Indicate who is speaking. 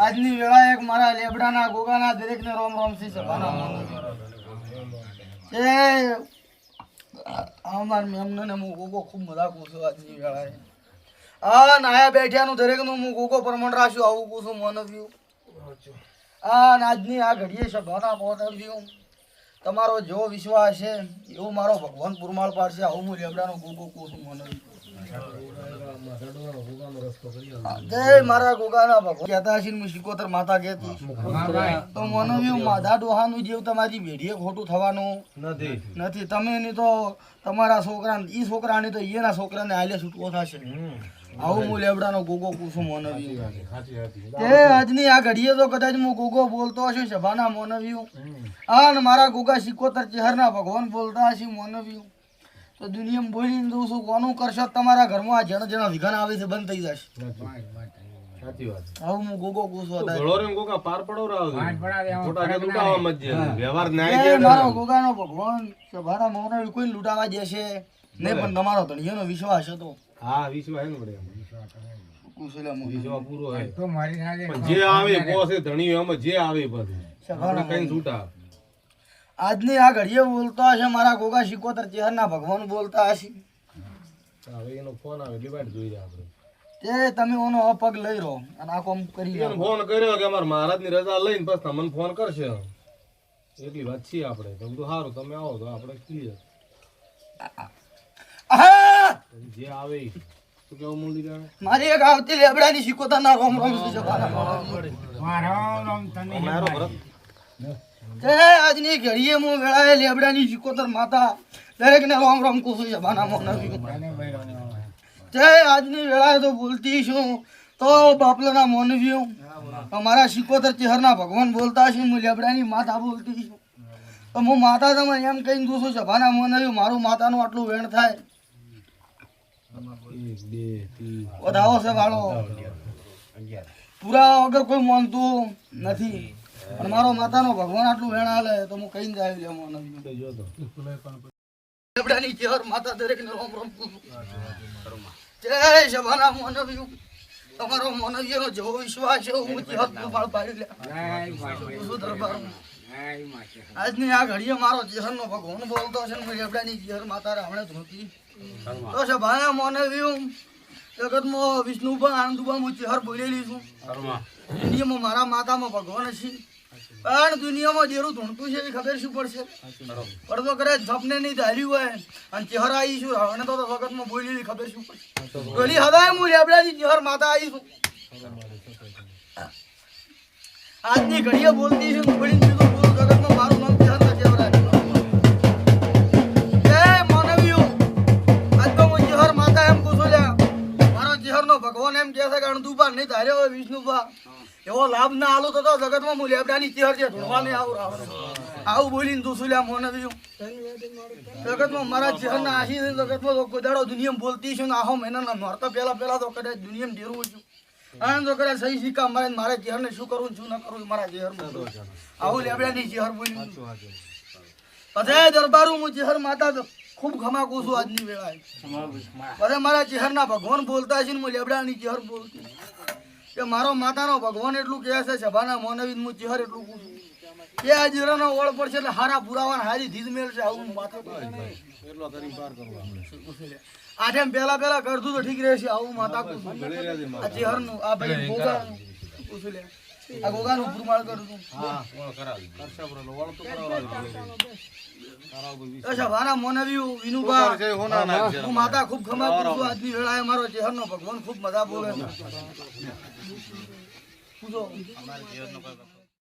Speaker 1: આજની વેળા એક મારા લેબડાના ગોગાના દરેકને રોમ રોમ થી સભાના એ અમાર મેમને ને હું ગોગો ખૂબ મજા કરું આજની વેળાએ આ નાયા બેઠ્યાનું દરેકનું હું ગોગો પ્રમાણ રાખ્યું આવું પૂછું મનવ્યું આજની આ ઘડીએ સભાના મોનવ્યું તમારો જેવો વિશ્વાસ છે એવું મારો ભગવાન પુરમાળ પાડશે આવું હું લેબડાનો ગોગો પૂછું મનવ્યું જય મારા ગોગાના ભગવાન કહેતા હશે હું શિકોતર માતા કહેતી તો મનવ્યું માધા ડોહાનું જેવું તમારી ભેડીએ ખોટું થવાનું નથી તમે એની તો તમારા છોકરા ઈ છોકરાની તો એના છોકરાને હાલે છૂટકો થશે આવું હું લેબડાનો ગોગો પૂછું મોનવ્યું તે આજની આ ઘડીએ તો કદાચ હું ગોગો બોલતો હશે સભાના મોનવ્યું અને મારા ગોગા શિકોતર ચહેરના ભગવાન બોલતા હશે મોનવ્યું તો દુનિયામાં બોલીને દઉં છું કોનું કરશો તમારા ઘરમાં જણા જણા વિઘન આવે છે બંધ થઈ જશે આવું હું ગોગો પૂછું મારો ગોગાનો ભગવાન સભાના મોનવ્યું કોઈ લૂંટાવા દેશે નહીં પણ તમારો ધણીનો વિશ્વાસ હતો
Speaker 2: હા વિશ્વાસ હે ને બડે વિશ્વાસ પૂરો હે તો મારી નાગે જે આવે પોસે ધણી એમાં જે આવે બધું આપણે કઈ છૂટા
Speaker 1: આજની આ ઘડીએ બોલતા હશે મારા ગોગા શિકોતર ચહેરના ભગવાન બોલતા હશે
Speaker 2: હવે એનો ફોન આવે ડિવાઇડ જોઈ રહ્યા આપણે
Speaker 1: તે તમે ઓનો અપગ લઈ રહો અને આ કામ કરી
Speaker 2: એને ફોન કર્યો કે અમાર મહારાજની રજા લઈને બસ તમને ફોન કરશે એટલી વાત છે આપણે તો બધું સારું તમે આવો તો આપણે ક્લિયર જે આવે તો કેવું મૂડી જાણે
Speaker 1: મારી એક આવતી લેબડાની શિકોતરના રોમ રોમ છે
Speaker 2: મારો ભરત
Speaker 1: તે આજની ઘડીએ હું વેળાએ લેબડાની શિકોતર માતા દરેકને રોમ રોમ કુસું છે બાના મોનવ્યું તે આજની વેળાએ તો બોલતી છું તો બાપલાના મોનવ્યું મારા શિકોતર ચહેરના ભગવાન બોલતા છું હું લેબડાની માતા બોલતી છું તો હું માતા તમે એમ કહીને દઉં છું સભાના મોનવ્યું મારું માતાનું આટલું વેણ થાય વધાવો છે વાળો પૂરા વગર કોઈ માનતું નથી પણ મારો માતાનો ભગવાન આટલું વેણ હાલે તો હું કહીને જાય લે મોનવ્યું લેબડાની ચહેર માતા દરેકને રોમ રોમ જય સભાના મોનવ્યું તમારો મોનવ્યનો જેવો વિશ્વાસ છે હું ચહેર ફાળ પાડી લે દરબારમાં આજની આ ઘડીએ મારો ચહેરનો ભગવાન બોલતો છે ને લેબડાની ચહેર માતા રાવણે ધોતી તો સભાના મોનવ્યું જગતમાં વિષ્ણુભા આનંદભા હું ચહેર બોલેલી છું દુનિયામાં મારા માતામાં ભગવાન છે પણ દુનિયામાં જેરું ધૂણતું છે એ ખબર શું પડશે પડતો કરે સપને નહીં ધાર્યું હોય અને ચહેર આવી છું રાવણે તો વખતમાં બોલેલી ખબર શું પડશે બોલી હવાય હું લેબડાની ચહેર માતા આવી છું આજની ઘડીએ બોલતી છું બોલીને બીજું પૂરું જગતમાં મારું નામ ચહેર ના ચહેરા ભગવાન એમ કહે છે કે અણદુબા નહીં ધાર્યો હોય વિષ્ણુભા એવો લાભ ના આલો તો જગતમાં હું લેબડાની ચહેર છે ધૂણવાને આવું બોલીને તું શું લ્યા મોનવ્યું જગતમાં મારા ચહેરના આશી જગતમાં તો કોદાડો દુનિયામાં બોલતી છું ને આહો મહિનાના નોરતા પહેલા તો કદાચ દુનિયામાં ડેરવું છું અને તો કદાચ સહી સિક્કા મારે મારે ચહેરને શું કરવું શું ન કરવું મારા ચહેરમાં આવું લેબડાની ચહેર બોલ્યું પછી દરબારું હું ચહેર માતા ખૂબ ખમાકું છું આજની વેળાએ બધા મારા ચહેરના ભગવાન બોલતા છે ને હું લેબડાની ચહેર બોલતી કે મારો માતાનો ભગવાન એટલું કહે છે સભાના મોનવી હું ચહેર એટલું પૂછું કે આ જીરાનો ઓળ પડશે એટલે હારા પુરાવાને હારી ધીજ મેળશે આવું માથે આઠેમ પહેલા કરતું તો ઠીક રહેશે આવું માતા પૂછું આ ચહેરનું આ ભાઈ ગોગાનું પૂછું લે આ ગોગાનું પુરમાળ કરું સભાના મોનવ્યું વિનુભા હું માતા ખૂબ ખમા કરું છું આજની વેળાએ મારો ચહેરનો ભગવાન ખૂબ મજા બોલે પૂછો